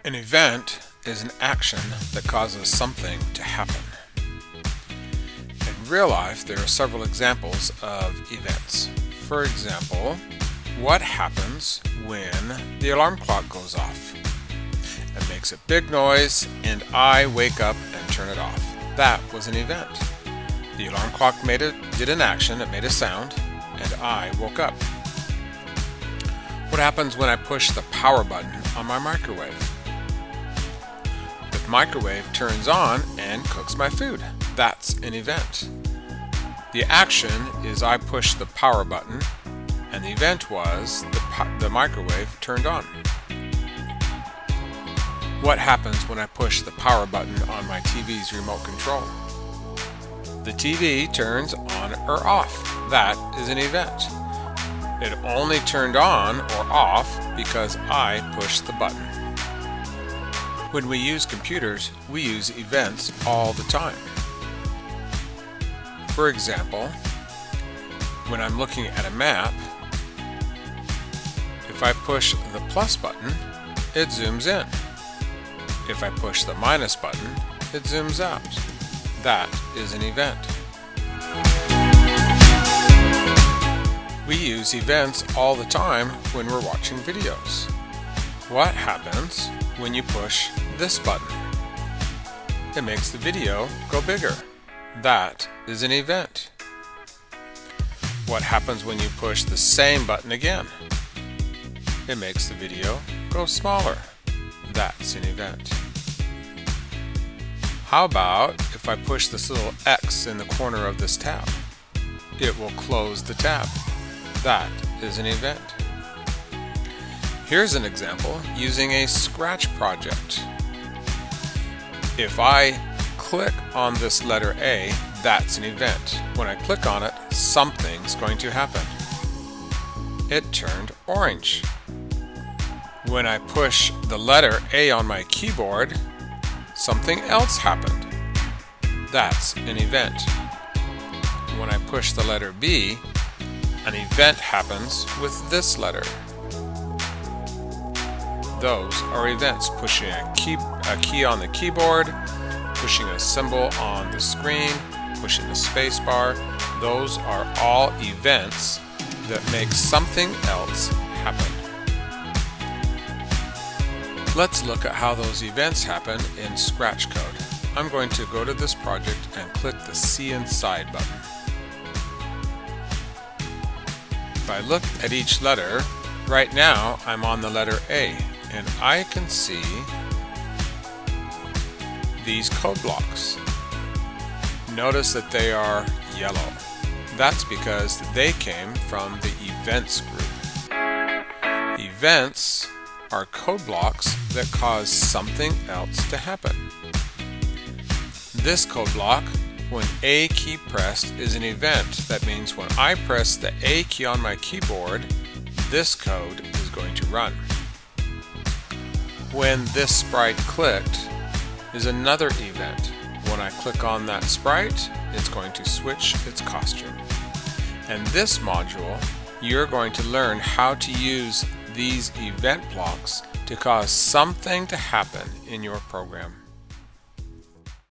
An event is an action that causes something to happen. In real life, there are several examples of events. For example, what happens when the alarm clock goes off? It makes a big noise and I wake up and turn it off. That was an event. The alarm clock did an action, it made a sound, and I woke up. What happens when I push the power button on my microwave? The microwave turns on and cooks my food. That's an event. The action is I pushed the power button, and the event was the microwave turned on. What happens when I push the power button on my TV's remote control? The TV turns on or off. That is an event. It only turned on or off because I pushed the button. When we use computers, we use events all the time. For example, when I'm looking at a map, if I push the plus button, it zooms in. If I push the minus button, it zooms out. That is an event. We use events all the time when we're watching videos. What happens when you push this button? It makes the video go bigger. That is an event. What happens when you push the same button again? It makes the video go smaller. That's an event. How about if I push this little X in the corner of this tab? It will close the tab. That is an event. Here's an example using a Scratch project. If I click on this letter A, that's an event. When I click on it, something's going to happen. It turned orange. When I push the letter A on my keyboard, something else happened. That's an event. When I push the letter B, an event happens with this letter. Those are events: pushing a key on the keyboard, pushing a symbol on the screen, pushing the space bar. Those are all events that make something else happen. Let's look at how those events happen in Scratch code. I'm going to go to this project and click the See Inside button. If I look at each letter, right now I'm on the letter A, and I can see these code blocks. Notice that they are yellow. That's because they came from the events group. Events are code blocks that cause something else to happen. This code block, when A key pressed, is an event. That means when I press the A key on my keyboard, this code is going to run. When this sprite clicked is another event. When I click on that sprite, it's going to switch its costume. And this module, you're going to learn how to use these event blocks to cause something to happen in your program.